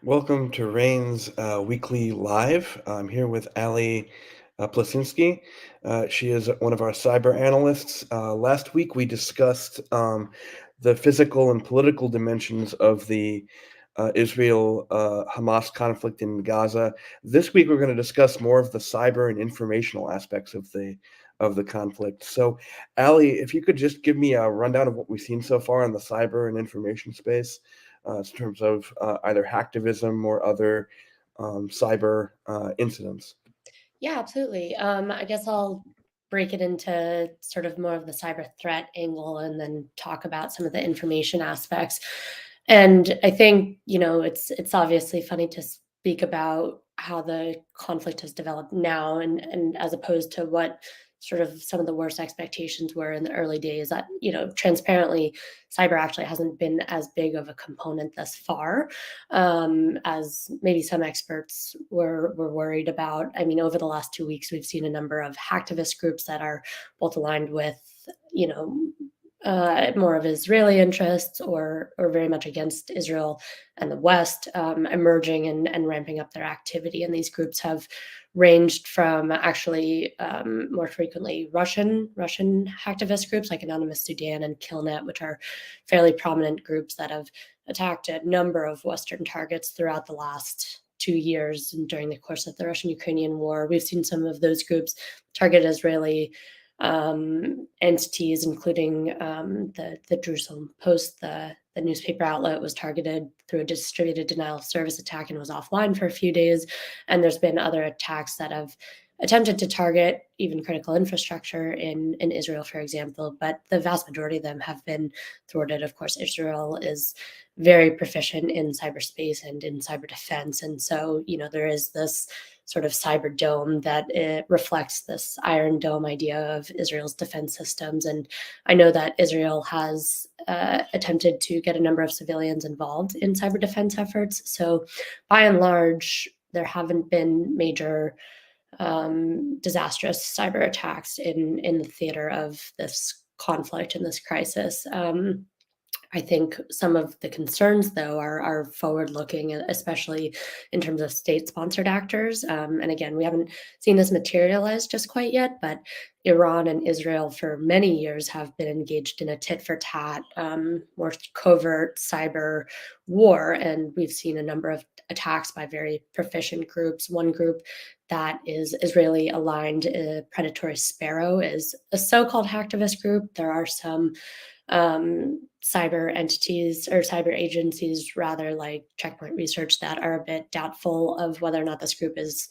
Welcome to Rain's Weekly Live. I'm here with Ali Plasinski. She is one of our cyber analysts. Last week we discussed the physical and political dimensions of the Israel-Hamas conflict in Gaza. This week we're going to discuss more of the cyber and informational aspects of the conflict. So, Ali, if you could just give me a rundown of what we've seen so far in the cyber and information space in terms of either hacktivism or other cyber incidents. Yeah, absolutely. I guess I'll break it into sort of more of the cyber threat angle and then talk about some of the information aspects. And I think, it's obviously funny to speak about how the conflict has developed now and as opposed to what sort of some of the worst expectations were in the early days that, transparently cyber actually hasn't been as big of a component thus far as maybe some experts were worried about. I mean, over the last 2 weeks, we've seen a number of hacktivist groups that are both aligned with, you know, more of Israeli interests or very much against Israel and the West emerging and ramping up their activity. And these groups have ranged from actually more frequently Russian hacktivist groups like Anonymous Sudan and Killnet, which are fairly prominent groups that have attacked a number of Western targets throughout the last 2 years and during the course of the Russian-Ukrainian war. We've seen some of those groups target Israeli entities, including the Jerusalem Post, the newspaper outlet, was targeted through a distributed denial of service attack and was offline for a few days. And there's been other attacks that have attempted to target even critical infrastructure in Israel, for example, but the vast majority of them have been thwarted. Of course, Israel is very proficient in cyberspace and in cyber defense. And so, there is this sort of cyber dome that it reflects this Iron Dome idea of Israel's defense systems. And I know that Israel has attempted to get a number of civilians involved in cyber defense efforts. So by and large, there haven't been major disastrous cyber attacks in the theater of this conflict and this crisis. I think some of the concerns, though, are forward-looking, especially in terms of state-sponsored actors. And again, we haven't seen this materialize just quite yet, but Iran and Israel for many years have been engaged in a tit-for-tat, more covert cyber war, and we've seen a number of attacks by very proficient groups. One group that is Israeli-aligned, Predatory Sparrow, is a so-called hacktivist group. There are some cyber entities or cyber agencies, rather, like Checkpoint Research, that are a bit doubtful of whether or not this group is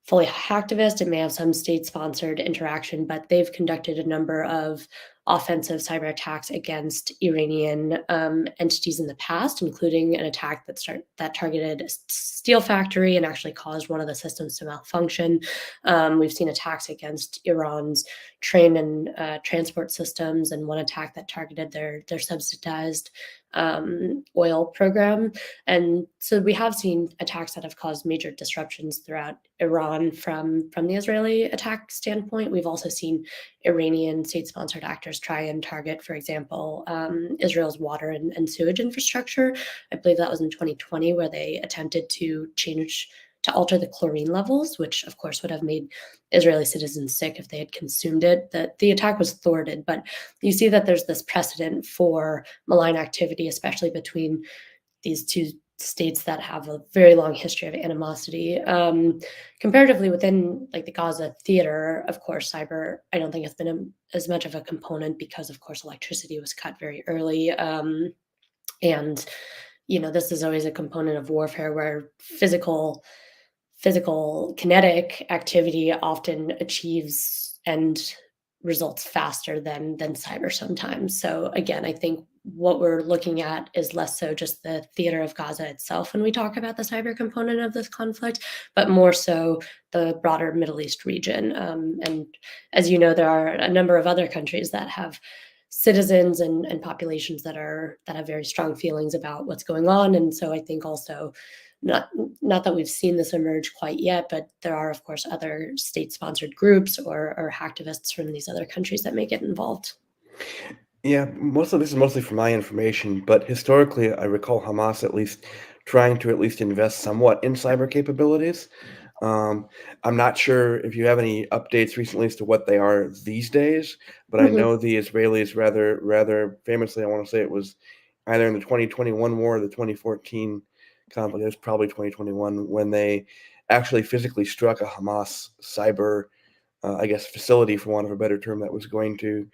fully hacktivist. It may have some state-sponsored interaction, but they've conducted a number of offensive cyber attacks against Iranian entities in the past, including an attack that targeted a steel factory and actually caused one of the systems to malfunction. We've seen attacks against Iran's train and transport systems, and one attack that targeted their subsidized oil program. And so we have seen attacks that have caused major disruptions throughout Iran from the Israeli attack standpoint. We've also seen Iranian state-sponsored actors try and target, for example, Israel's water and sewage infrastructure. I believe that was in 2020, where they attempted to alter the chlorine levels, which of course would have made Israeli citizens sick if they had consumed it. The attack was thwarted, but you see that there's this precedent for malign activity, especially between these two states that have a very long history of animosity. Comparatively, within like the Gaza theater, of course, cyber I don't think has been as much of a component because, of course, electricity was cut very early, and this is always a component of warfare where physical kinetic activity often achieves and results faster than cyber sometimes. So again, I think what we're looking at is less so just the theater of Gaza itself when we talk about the cyber component of this conflict, but more so the broader Middle East region. And as you know, there are a number of other countries that have citizens and populations that have very strong feelings about what's going on. And so I think also not that we've seen this emerge quite yet, but there are, of course, other state-sponsored groups or hacktivists from these other countries that may get involved. Yeah, most of this is mostly for my information, but historically, I recall Hamas at least trying to at least invest somewhat in cyber capabilities. Um, I'm not sure if you have any updates recently as to what they are these days, but I Mhm. know the Israelis rather famously, I want to say it was either in the 2021 war or the 2014 conflict. It was probably 2021 when they actually physically struck a Hamas cyber, I guess, facility, for want of a better term, that was going to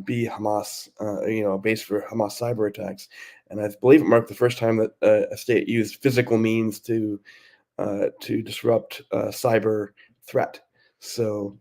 be Hamas, a base for Hamas cyber attacks. And I believe it marked the first time that a state used physical means to disrupt cyber threat. So,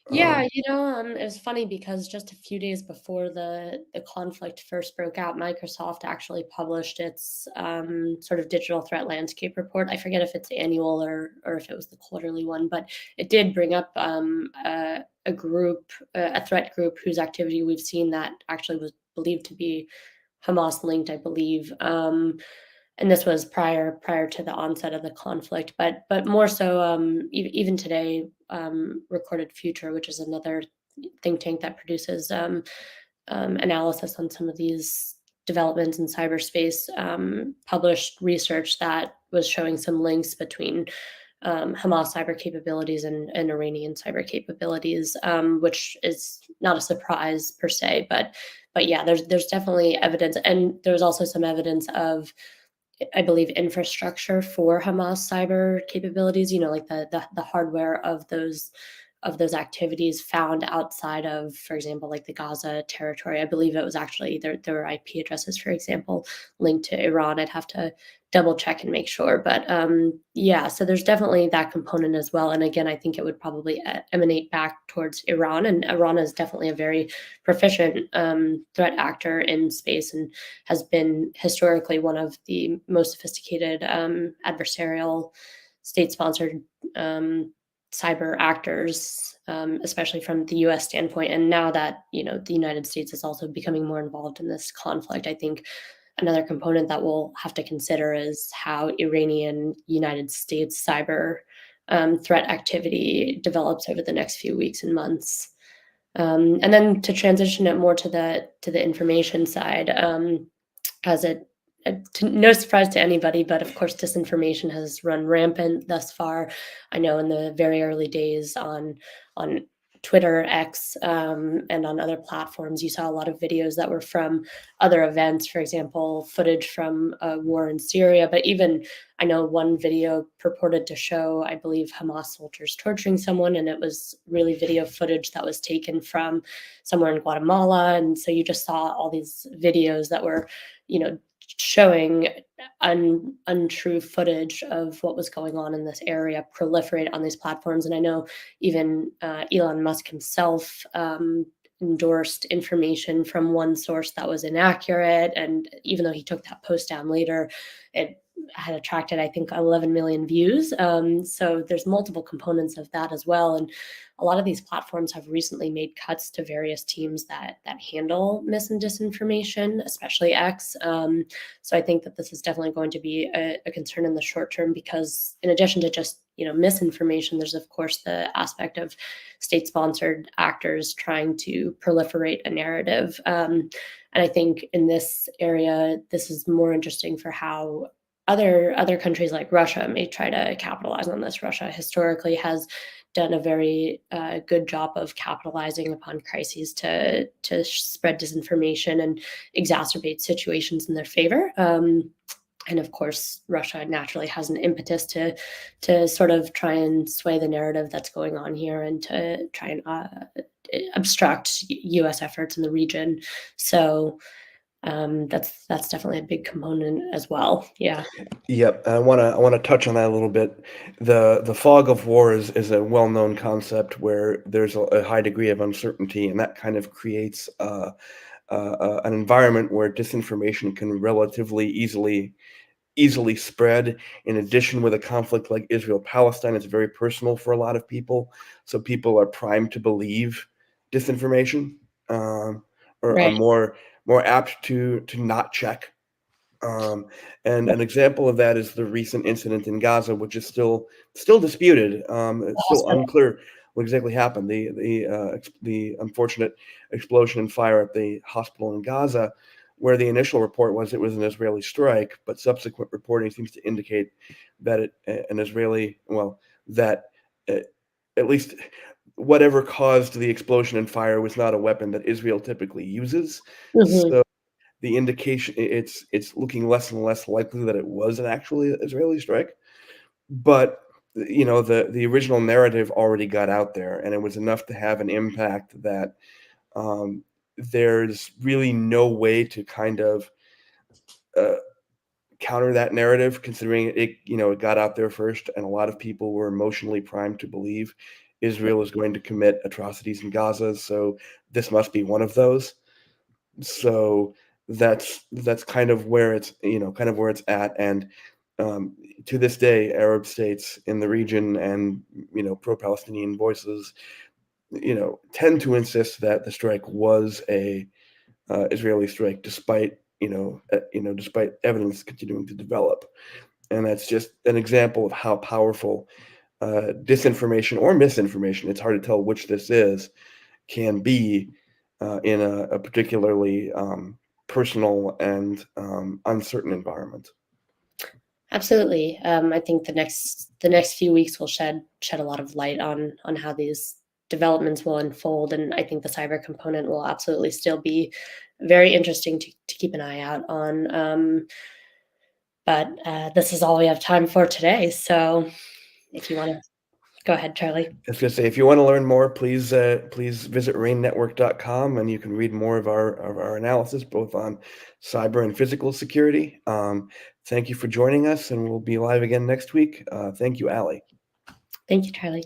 Yeah, um, it was funny because just a few days before the conflict first broke out, Microsoft actually published its sort of digital threat landscape report. I forget if it's annual or if it was the quarterly one, but it did bring up a group, a threat group whose activity we've seen that actually was believed to be Hamas linked, I believe. And this was prior to the onset of the conflict, but more so, even today, Recorded Future, which is another think tank that produces analysis on some of these developments in cyberspace, published research that was showing some links between Hamas cyber capabilities and Iranian cyber capabilities, which is not a surprise per se, but yeah, there's definitely evidence, and there's also some evidence of, I believe, infrastructure for Hamas cyber capabilities, like the hardware of those activities found outside of, for example, like the Gaza territory. I believe it was actually there were IP addresses, for example, linked to Iran. I'd have to double check and make sure. But yeah, so there's definitely that component as well. And again, I think it would probably emanate back towards Iran. And Iran is definitely a very proficient threat actor in space and has been historically one of the most sophisticated adversarial state-sponsored cyber actors, especially from the U.S. standpoint. And now that the United States is also becoming more involved in this conflict, I think another component that we'll have to consider is how Iranian United States cyber threat activity develops over the next few weeks and months. And then to transition it more to the information side, as no surprise to anybody, but of course, disinformation has run rampant thus far. I know in the very early days on Twitter, X, and on other platforms, you saw a lot of videos that were from other events. For example, footage from a war in Syria. But even I know one video purported to show, I believe, Hamas soldiers torturing someone, and it was really video footage that was taken from somewhere in Guatemala. And so you just saw all these videos that were, you know, showing untrue footage of what was going on in this area proliferate on these platforms. And I know even Elon Musk himself endorsed information from one source that was inaccurate. And even though he took that post down later, it had attracted, I think, 11 million views. So there's multiple components of that as well. And a lot of these platforms have recently made cuts to various teams that handle mis and disinformation, especially X. So I think that this is definitely going to be a concern in the short term, because in addition to just misinformation, there's of course the aspect of state-sponsored actors trying to proliferate a narrative. And I think in this area, this is more interesting for how other countries like Russia may try to capitalize on this. Russia historically has done a very good job of capitalizing upon crises to spread disinformation and exacerbate situations in their favor. And of course, Russia naturally has an impetus to sort of try and sway the narrative that's going on here and to try and obstruct U.S. efforts in the region. So that's definitely a big component as well. Yeah. Yep, I wanna touch on that a little bit. The fog of war is a well-known concept where there's a high degree of uncertainty, and that kind of creates an environment where disinformation can relatively easily spread. In addition, with a conflict like Israel-Palestine, it's very personal for a lot of people, so people are primed to believe disinformation, or are Right. more apt to not check. And an example of that is the recent incident in Gaza, which is still disputed. The It's still hospital. unclear what exactly happened. The unfortunate explosion and fire at the hospital in Gaza. where the initial report was it was an Israeli strike, but subsequent reporting seems to indicate that an Israeli, well, that uh, at least whatever caused the explosion and fire was not a weapon that Israel typically uses. Mhm. So the indication it's looking less and less likely that it was an actually Israeli strike. But the original narrative already got out there, and it was enough to have an impact that um, there's really no way to kind of uh, counter that narrative, considering it got out there first, and a lot of people were emotionally primed to believe Israel is going to commit atrocities in Gaza. So this must be one of those. So that's kind of where it's at, and um, to this day, Arab states in the region and pro-Palestinian voices tend to insist that the strike was a Israeli strike, despite evidence continuing to develop, and that's just an example of how powerful disinformation or misinformation—it's hard to tell which this is—can be in a particularly personal and uncertain environment. Absolutely. I think the next few weeks will shed a lot of light on how these developments will unfold, and I think the cyber component will absolutely still be very interesting to keep an eye out on. But this is all we have time for today. So if you want to go ahead, Charlie. I was going to say, if you want to learn more, please visit rainnetwork.com, and you can read more of our analysis, both on cyber and physical security. Thank you for joining us, and we'll be live again next week. Thank you, Allie. Thank you, Charlie.